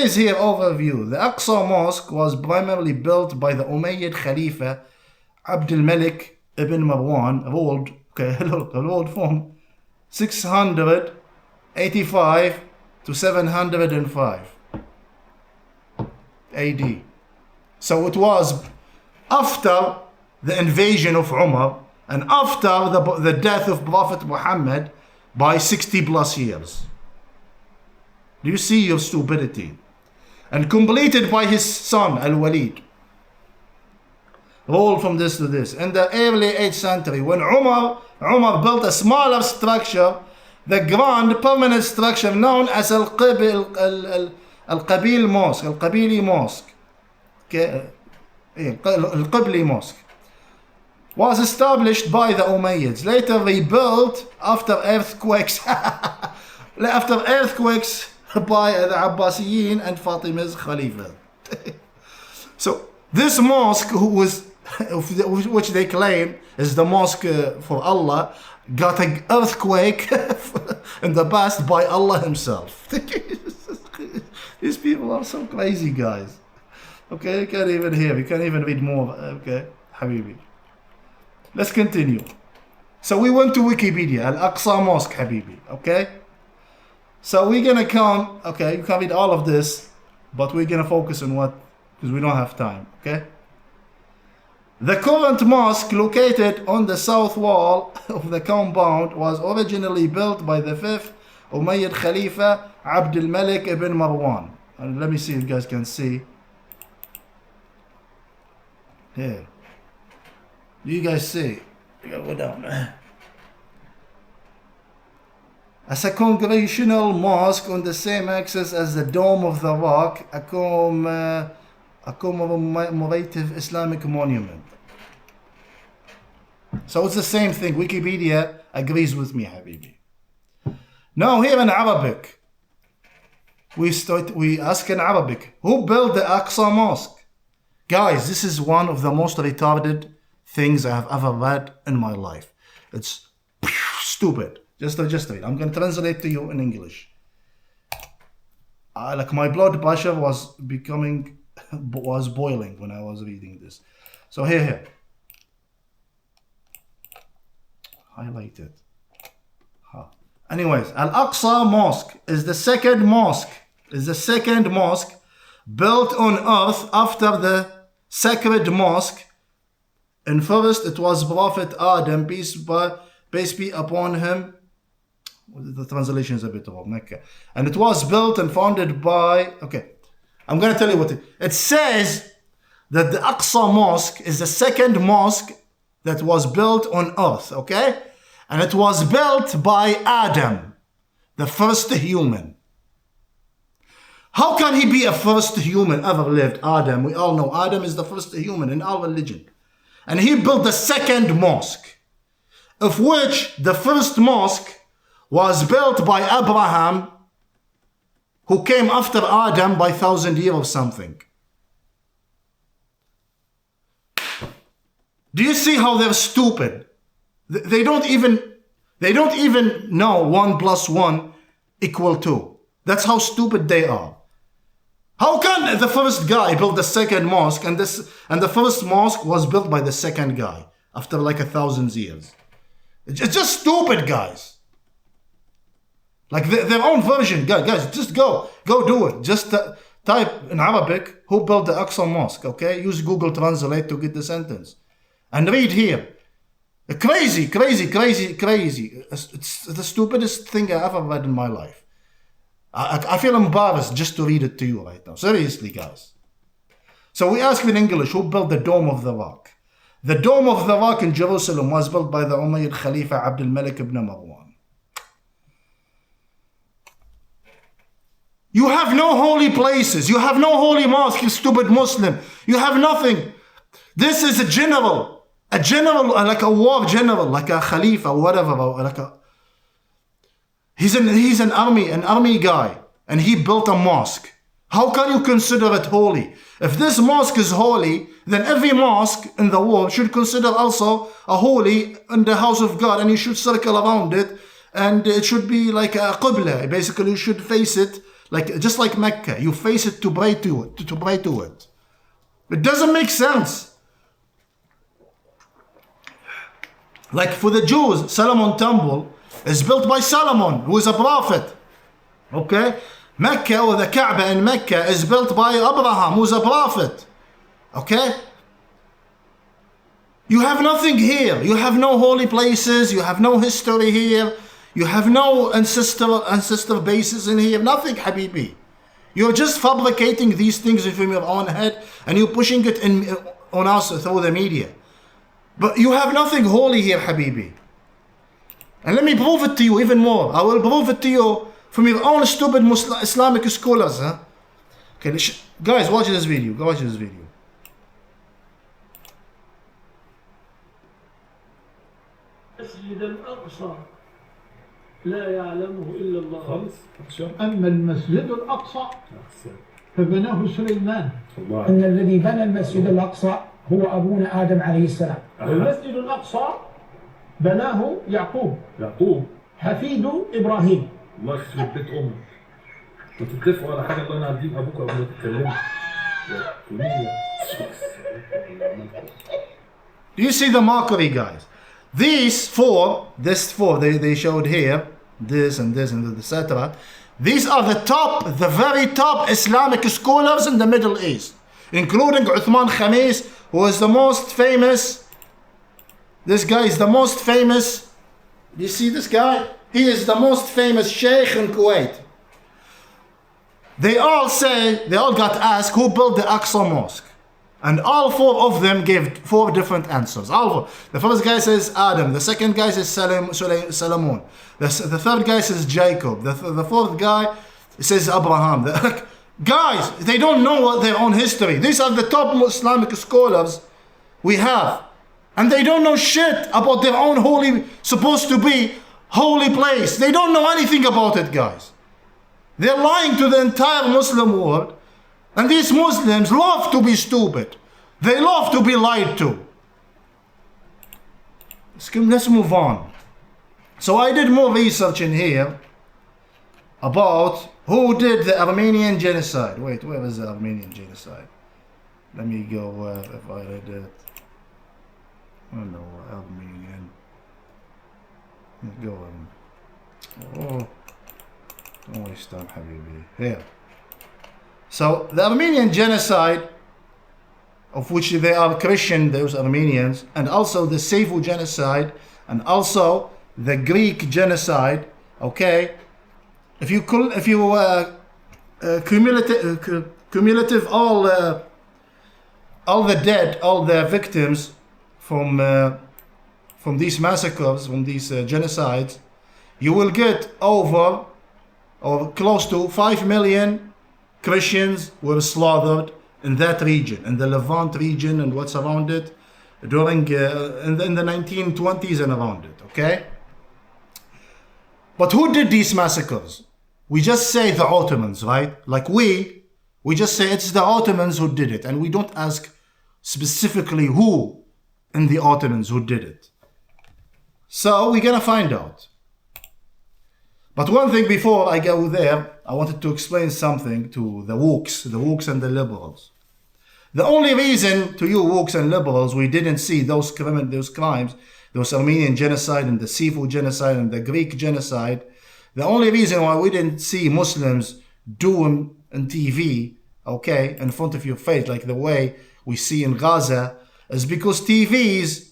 says here, overview. The Aqsa Mosque was primarily built by the Umayyad Khalifa Abd al-Malik ibn Marwan, ruled from 685 to 705 AD. So it was after the invasion of Umar and after the death of Prophet Muhammad by 60 plus years. Do you see your stupidity? And completed by his son Al-Walid. Ruled from this to this. In the early 8th century, when Umar built a smaller structure, the grand permanent structure known as Al-Qabil Mosque, Al-Qabili Mosque, Al-Qabli Mosque, was established by the Umayyads, later rebuilt after earthquakes by the Abbasiyin and Fatima's Khalifa. So this mosque, which they claim is the mosque for Allah, got an earthquake in the past by Allah himself. These people are so crazy, guys. Okay, you can't even hear, you can't even read more. Okay, Habibi. Let's continue. So we went to Wikipedia, Al-Aqsa Mosque, Habibi. Okay? So we're gonna come, okay, you can read all of this, but we're gonna focus on what, because we don't have time, okay? The current mosque, located on the south wall of the compound, was originally built by the 5th Umayyad Khalifa Abd al-Malik ibn Marwan. And let me see if you guys can see. Here. Do you guys see? Go down. As a congregational mosque on the same axis as the Dome of the Rock, a commemorative Islamic monument. So it's the same thing. Wikipedia agrees with me, Habibi. Now here in Arabic, we ask in Arabic, who built the Aqsa Mosque? Guys, this is one of the most retarded things I have ever read in my life. It's stupid. Just read. I'm going to translate to you in English. Like my blood pressure was boiling when I was reading this. So here. Highlight it. Anyways, Al-Aqsa Mosque is the second mosque built on earth after the sacred mosque. And first it was Prophet Adam, peace be upon him. The translation is a bit wrong. Okay. And it was built and founded by, I'm going to tell you what it says, that the Aqsa Mosque is the second mosque that was built on earth, okay? And it was built by Adam, the first human. How can he be a first human ever lived? Adam, we all know Adam is the first human in our religion. And he built the second mosque, of which the first mosque was built by Abraham, who came after Adam by 1,000 years or something. Do you see how they're stupid? They don't even know 1 + 1 = 2. That's how stupid they are. How can the first guy build the second mosque and the first mosque was built by the second guy after like 1,000 years? It's just stupid, guys. Like their own version, guys, just go do it. Just type in Arabic, who built the Aqsa Mosque, okay? Use Google Translate to get the sentence. And read here. Crazy. It's the stupidest thing I ever read in my life. I feel embarrassed just to read it to you right now. Seriously, guys. So we ask in English, who built the Dome of the Rock? The Dome of the Rock in Jerusalem was built by the Umayyad Khalifa Abd al-Malik ibn Marwan. You have no holy places. You have no holy mosque, you stupid Muslim. You have nothing. This is a general, like a war general, like a Khalifa or whatever. He's an army guy, and he built a mosque. How can you consider it holy? If this mosque is holy, then every mosque in the world should consider also a holy in the house of God, and you should circle around it, and it should be like a qibla. Basically, you should face it like just like Mecca, you face it to pray to it, to pray to it. It doesn't make sense. Like for the Jews, Solomon Temple is built by Solomon, who is a prophet. Okay? Mecca, or the Kaaba in Mecca, is built by Abraham, who is a prophet. Okay? You have nothing here. You have no holy places. You have no history here. You have no ancestor bases in here. Nothing, Habibi. You're just fabricating these things from your own head and you're pushing it on us through the media. But you have nothing holy here, Habibi. And let me prove it to you even more. I will prove it to you from your own stupid Islamic scholars. Huh? Okay, guys, watch this video. Go watch this video. المسجد الأقصى لا يعلمه إلا الله خالص. أما المسجد الأقصى فبناه سليمان. أن الذي بنى المسجد الأقصى هو أبونا آدم عليه السلام. المسجد الأقصى بناه يعقوب حفيد إبراهيم. الله يخرب بيت أمك. وتتفقوا على حاجة الله أنا هديم أبوك قبل ما تتكلموا. Do you see the mockery, guys? These four, they showed here, this and etc. These are the very top Islamic scholars in the Middle East, including Uthman Khamis, who is the most famous. This guy is the most famous. Do you see this guy? He is the most famous sheikh in Kuwait. They all got asked who built the Aqsa Mosque. And all four of them gave four different answers. All four. The first guy says Adam. The second guy says Solomon. The third guy says Jacob. The fourth guy says Abraham. Guys, they don't know their own history. These are the top Islamic scholars we have. And they don't know shit about their own supposed to be holy place. They don't know anything about it, guys. They're lying to the entire Muslim world. And these Muslims love to be stupid. They love to be lied to. Let's move on. So I did more research in here about who did the Armenian genocide. Wait, where is the Armenian genocide? Let me go if I read it. Oh no, Armenian. Go on. Oh, don't waste time, Habibi. Here. So the Armenian genocide, of which they are Christian, those Armenians, and also the Sifu genocide, and also the Greek genocide. Okay, if you cumulative all the dead, all the victims from these massacres, from these genocides, you will get over or close to 5 million. Christians were slaughtered in that region, in the Levant region and what's around it, during in the 1920s and around it. Okay, but who did these massacres? We just say the Ottomans, right? Like we just say it's the Ottomans who did it, and we don't ask specifically who in the Ottomans who did it. So we're gonna find out. But one thing before I go there, I wanted to explain something to the wokes and the liberals. The only reason to you wokes and liberals we didn't see those crimes, those Armenian genocide and the Sifu genocide and the Greek genocide, the only reason why we didn't see Muslims do them on TV, okay, in front of your face, like the way we see in Gaza, is because TVs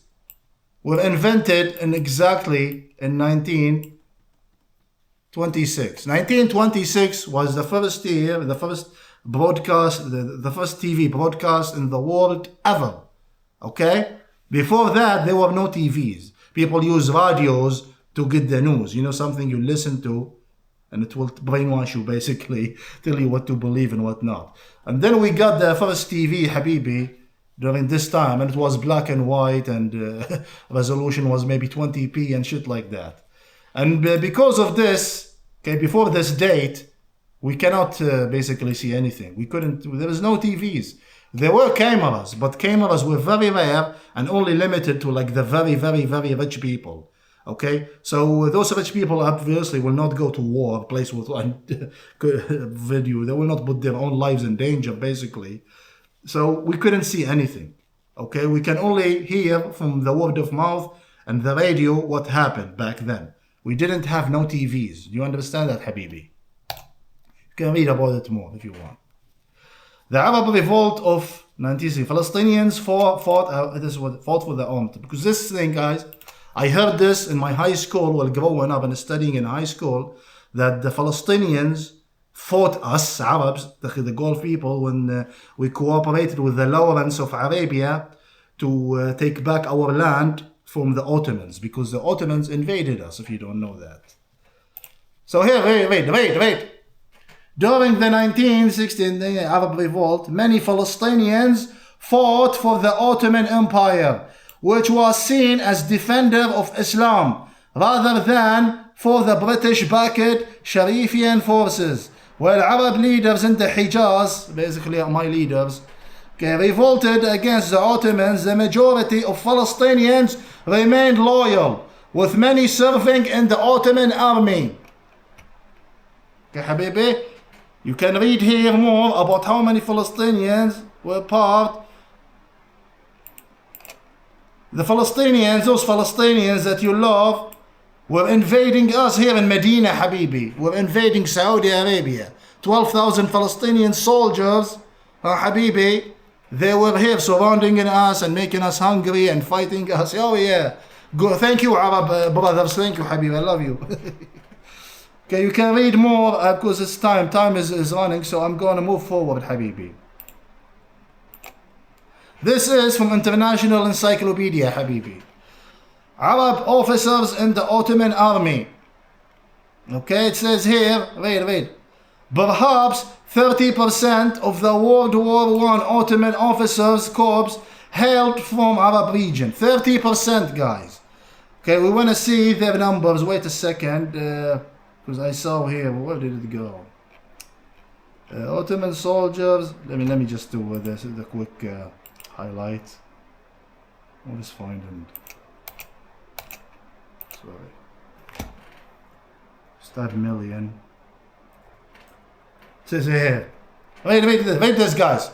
were invented exactly in 1926. 1926 was the first year, the first broadcast, the first TV broadcast in the world ever. Okay? Before that, there were no TVs. People use radios to get the news. You know, something you listen to, and it will brainwash you, basically, tell you what to believe and what not. And then we got the first TV, Habibi, during this time, and it was black and white, and resolution was maybe 20p and shit like that. And because of this, okay, before this date, we cannot basically see anything. We couldn't, there was no TVs. There were cameras, but cameras were very rare and only limited to like the very, very, very rich people. Okay, so those rich people obviously will not go to war, place with one video. They will not put their own lives in danger, basically. So we couldn't see anything. Okay, we can only hear from the word of mouth and the radio what happened back then. We didn't have no TVs. Do you understand that, Habibi? You can read about it more if you want. The Arab revolt of 1960. Palestinians fought for the armed. Because this thing, guys, I heard this in my high school while growing up and studying in high school, that the Palestinians fought us, Arabs, the Gulf people, when we cooperated with the Lawrence of Arabia to take back our land from the Ottomans, because the Ottomans invaded us, if you don't know that. So here, wait. During the 1916 Arab revolt, many Palestinians fought for the Ottoman Empire, which was seen as defender of Islam, rather than for the British-backed Sharifian forces. While Arab leaders in the Hijaz, basically my leaders, revolted against the Ottomans, the majority of Palestinians remained loyal, with many serving in the Ottoman army. Okay, Habibi, you can read here more about how many Palestinians were part. The Palestinians, those Palestinians that you love, were invading us here in Medina, Habibi. We're invading Saudi Arabia. 12,000 Palestinian soldiers, Habibi, they were here surrounding us and making us hungry and fighting us. Oh yeah. Go, thank you, Arab brothers. Thank you, Habibi. I love you. Okay, you can read more because it's time. Time is running, so I'm going to move forward, Habibi. This is from International Encyclopedia, Habibi. Arab officers in the Ottoman army. Okay, it says here, wait. Perhaps 30% of the World War I Ottoman officers' corps hailed from Arab region. 30%, guys. Okay, we want to see their numbers. Wait a second, because I saw here. Where did it go? Ottoman soldiers. Let me just do this. The quick highlight. I'll just find them. Sorry. Start million. It says here. Wait this, guys.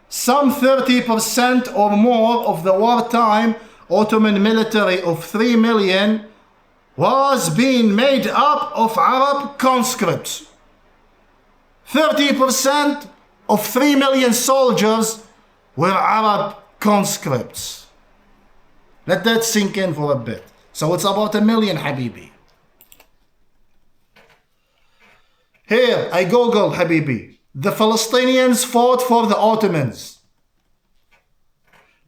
Some 30% or more of the wartime Ottoman military of 3 million was being made up of Arab conscripts. 30% of 3 million soldiers were Arab conscripts. Let that sink in for a bit. So it's about 1 million, Habibi. Here, I googled, Habibi. The Palestinians fought for the Ottomans.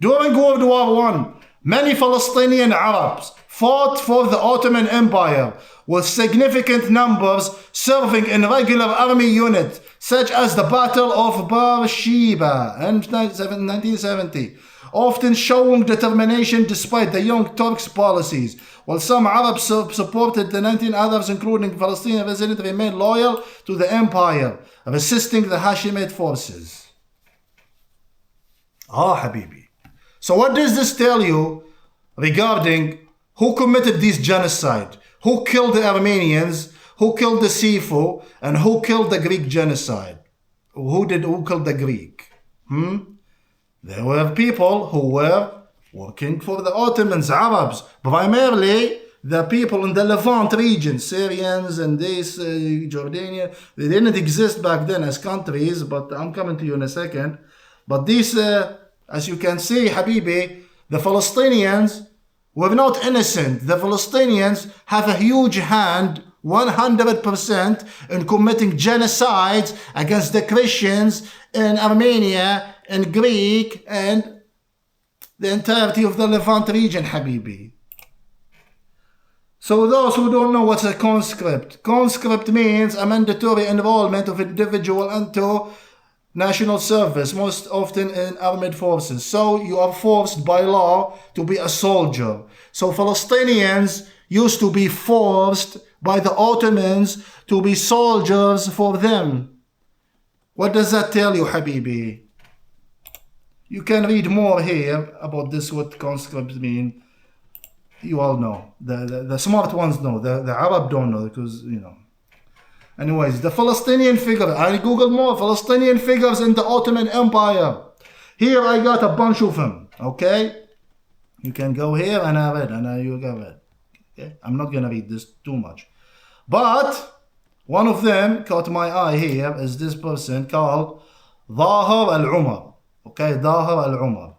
During World War I, many Palestinian Arabs fought for the Ottoman Empire, with significant numbers serving in regular army units, such as the Battle of Beersheba in 1970, often showing determination despite the Young Turks' policies. While some Arabs supported the 19 others, including Palestinian residents, remained loyal to the empire, resisting the Hashemite forces. Habibi. So what does this tell you regarding who committed this genocide? Who killed the Armenians? Who killed the Sifu? And who killed the Greek genocide? Who killed the Greek? There were people who were working for the Ottomans, Arabs, primarily the people in the Levant region, Syrians and this Jordanian. They didn't exist back then as countries, but I'm coming to you in a second. But these, as you can see, Habibi, the Palestinians were not innocent. The Palestinians have a huge hand, 100%, in committing genocides against the Christians in Armenia and Greek and the entirety of the Levant region, Habibi. So those who don't know what's a conscript means a mandatory enrollment of individual into national service, most often in armed forces. So you are forced by law to be a soldier. So Palestinians used to be forced by the Ottomans to be soldiers for them. What does that tell you, Habibi? You can read more here about this, what conscripts mean. You all know. The smart ones know. The Arab don't know because, you know. Anyways, the Palestinian figure. I Googled more. Palestinian figures in the Ottoman Empire. Here I got a bunch of them. Okay? You can go here and I read. And you can read. Okay? I'm not going to read this too much. But one of them caught my eye here is this person called Zahir al-Umar. Okay? Zahir al-Umar.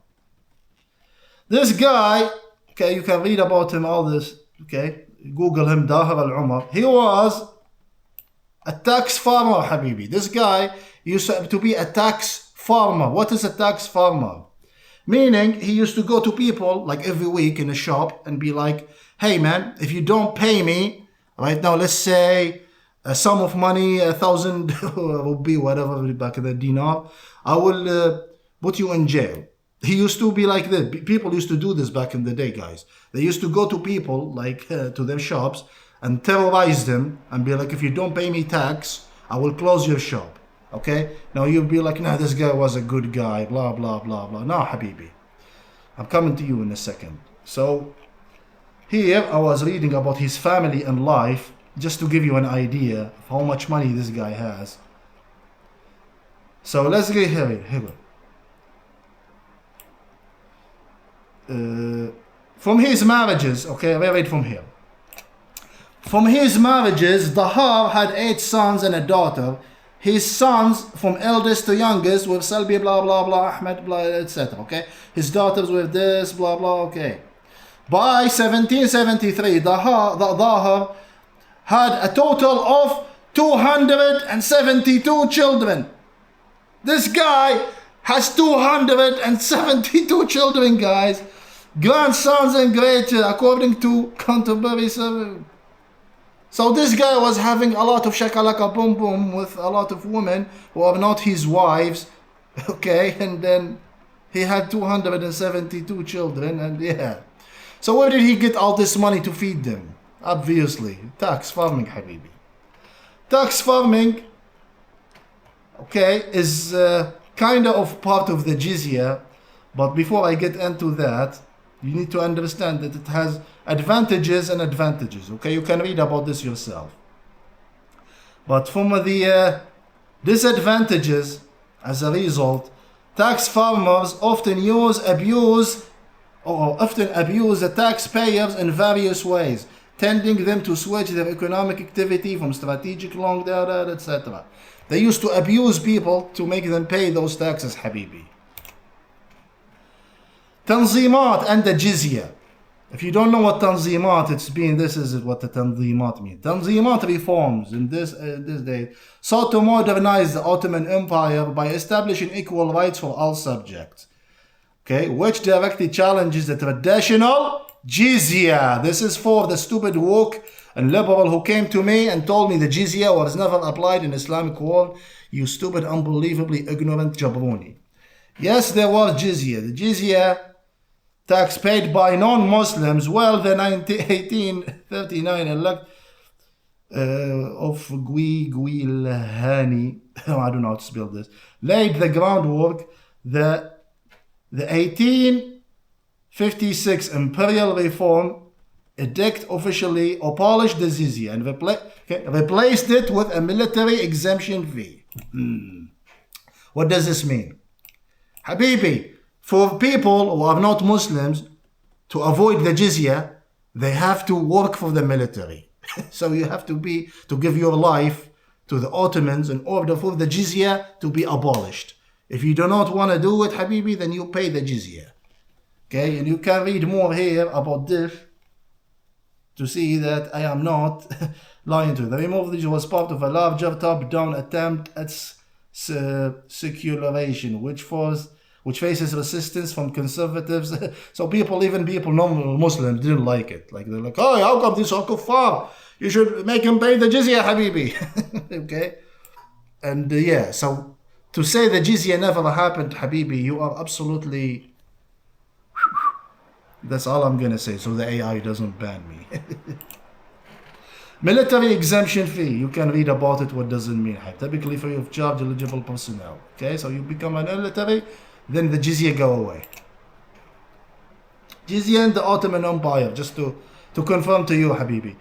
This guy, okay, you can read about him all this. Okay? Google him, Zahir al-Umar. He was a tax farmer, Habibi. This guy used to be a tax farmer. What is a tax farmer? Meaning, he used to go to people like every week in a shop and be like, hey man, if you don't pay me, right now, let's say a sum of money, 1,000 rupee, whatever, back in the dinar, I will put you in jail. He used to be like this. People used to do this back in the day, guys. They used to go to people, like to their shops, and terrorize them and be like, if you don't pay me tax, I will close your shop. Okay? Now you'll be like, nah, this guy was a good guy, blah, blah, blah, blah. No, Habibi. I'm coming to you in a second. So, here I was reading about his family and life, just to give you an idea of how much money this guy has. So, let's get here. From his marriages, okay, I read from here. From his marriages, Dahar had 8 sons and a daughter. His sons, from eldest to youngest, with Salbi, blah, blah, blah, Ahmed, blah, etc. Okay? His daughters with this, blah, blah, okay. By 1773, Dahar had a total of 272 children. This guy has 272 children, guys. Grandsons and great, according to contemporary survey. So this guy was having a lot of shakalaka boom boom with a lot of women who are not his wives, okay, and then he had 272 children, and yeah. So where did he get all this money to feed them? Obviously, tax farming, Habibi. Tax farming, okay, is kind of part of the jizya, but before I get into that, you need to understand that it has advantages and advantages. Okay, you can read about this yourself. But from the disadvantages, as a result, tax farmers often abuse the taxpayers in various ways, tending them to switch their economic activity from strategic long term, etc. They used to abuse people to make them pay those taxes, Habibi. Tanzimat and the jizya. If you don't know what tanzimat, this is what the tanzimat means. Tanzimat reforms in this day sought to modernize the Ottoman Empire by establishing equal rights for all subjects. Okay, which directly challenges the traditional jizya. This is for the stupid woke and liberal who came to me and told me the jizya was never applied in Islamic world. You stupid, unbelievably ignorant jabroni. Yes, there was jizya. The jizya tax paid by non-Muslims. Well, the 1839 elect of Guilhani, I don't know how to spell this, laid the groundwork. The 1856 Imperial Reform Edict officially abolished the jizya and replaced it with a military exemption fee. What does this mean? Habibi, for people who are not Muslims, to avoid the jizya, they have to work for the military. So you have to give your life to the Ottomans in order for the jizya to be abolished. If you do not want to do it, Habibi, then you pay the jizya. Okay, and you can read more here about this to see that I am not lying to you. The removal was part of a larger top-down attempt at secularization, which faces resistance from conservatives. So even people, non-Muslims, didn't like it. Like they're like, oh, how come this are kuffar? You should make him pay the jizya, Habibi. Okay? And yeah, so to say the jizya never happened, Habibi, you are absolutely... That's all I'm going to say, so the AI doesn't ban me. Military exemption fee. You can read about it, what does it mean. Typically free of charge eligible personnel. Okay, so you become a military, then the jizya go away. Jizya in the Ottoman Empire, just to confirm to you, Habibi.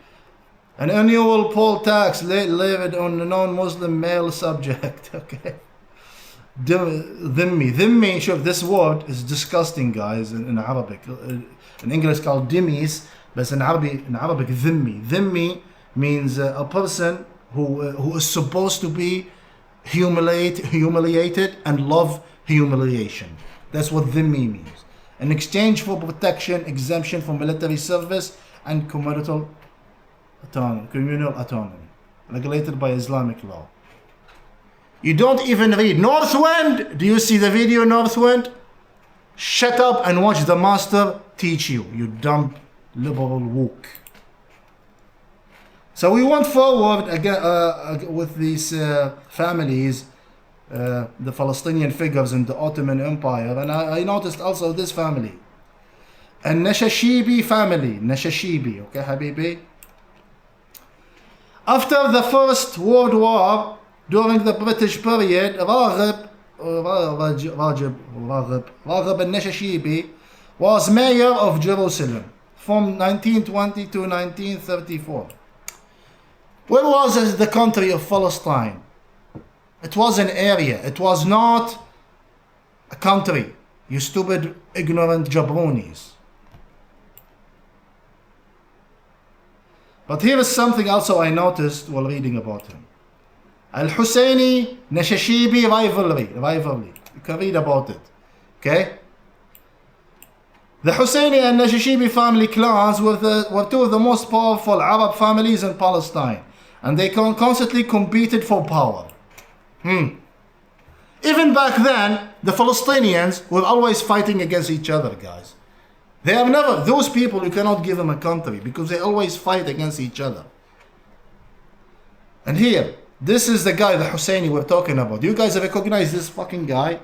An annual poll tax levied on a non-Muslim male subject. Okay. Dhimmi. Sure, this word is disgusting, guys, in Arabic. In English called dhimmis, but in Arabic dhimmi. Dhimmi means a person who is supposed to be humiliated and love humiliation. That's what dhimmi means. In exchange for protection, exemption from military service, and communal autonomy, regulated by Islamic law. You don't even read. Northwind! Do you see the video, Northwind? Shut up and watch the master teach you, you dumb liberal woke. So we went forward again with these families, the Palestinian figures in the Ottoman Empire, and I noticed also this family, a Nashashibi family. Nashashibi, okay, Habibi? After the First World War, during the British period, Raghib al-Nashashibi was mayor of Jerusalem from 1920 to 1934. Where was the country of Palestine? It was an area. It was not a country. You stupid, ignorant jabronis. But here is something also I noticed while reading about him. Al-Husseini Nashashibi rivalry. You can read about it. Okay? The Husseini and Nashashibi family clans were two of the most powerful Arab families in Palestine. And they constantly competed for power. Even back then, the Palestinians were always fighting against each other, guys. They have never, those people, you cannot give them a country because they always fight against each other. And here, this is the guy, the Husseini we're talking about. You guys recognize this fucking guy?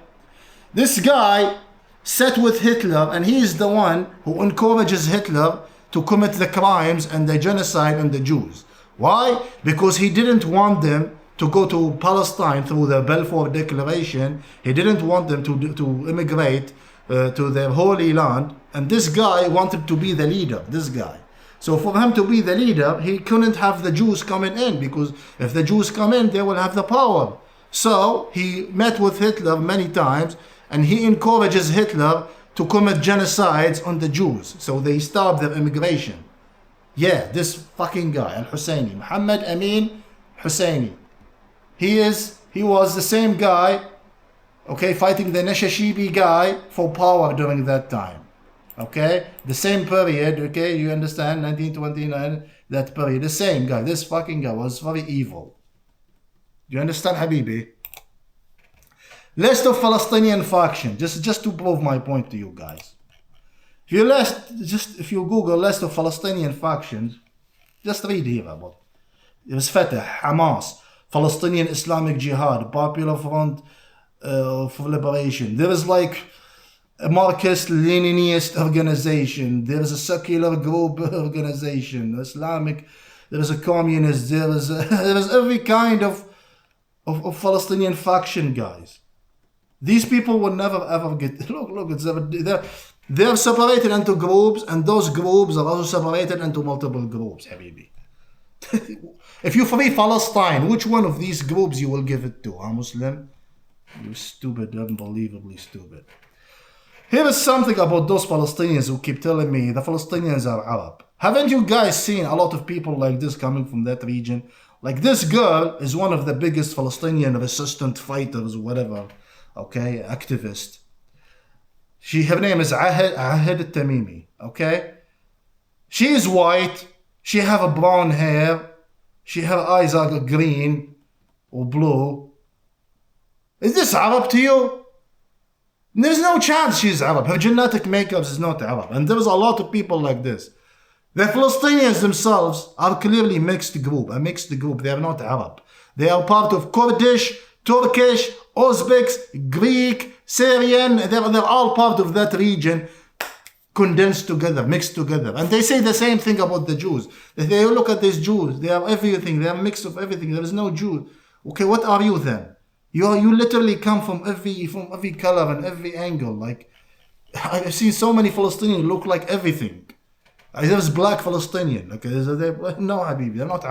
This guy sat with Hitler, and he is the one who encourages Hitler to commit the crimes and the genocide on the Jews. Why? Because he didn't want them to go to Palestine through the Balfour Declaration. He didn't want them to immigrate to their holy land. And this guy wanted to be the leader, this guy. So for him to be the leader, he couldn't have the Jews coming in, because if the Jews come in, they will have the power. So he met with Hitler many times, and he encourages Hitler to commit genocides on the Jews. So they stop their immigration. Yeah, this fucking guy, Al-Husseini, Muhammad Amin Husseini. He was the same guy, okay, fighting the Nashashibi guy for power during that time. Okay, the same period, okay, you understand, 1929, that period, the same guy, this fucking guy was very evil. Do you understand, Habibi? List of Palestinian faction, just to prove my point to you guys. If you Google list of Palestinian factions, just read here about it. There's Fatah, Hamas, Palestinian Islamic Jihad, Popular Front for Liberation. There is like a Marxist-Leninist organization. There is a secular group organization, Islamic. There is a communist. There is every kind of Palestinian faction, guys. These people will never ever get. Look, they're separated into groups, and those groups are also separated into multiple groups, Habibi. If you free Palestine, which one of these groups you will give it to? Muslim? You stupid, unbelievably stupid. Here is something about those Palestinians who keep telling me the Palestinians are Arab. Haven't you guys seen a lot of people like this coming from that region? Like this girl is one of the biggest Palestinian resistant fighters, whatever, okay, activist. Her name is Ahad al-Tamimi, okay? She is white, she have a brown hair, her eyes are green or blue. Is this Arab to you? There's no chance she's Arab. Her genetic makeup is not Arab. And there's a lot of people like this. The Palestinians themselves are clearly a mixed group. They are not Arab. They are part of Kurdish, Turkish, Uzbeks, Greek, Syrian. They're all part of that region, condensed together, mixed together. And they say the same thing about the Jews. They look at these Jews. They are everything. They are a mix of everything. There is no Jew. Okay, what are you then? You literally come from every color and every angle. Like, I've seen so many Palestinians look like everything. There's black Palestinian. Okay, no, Habibi, they're not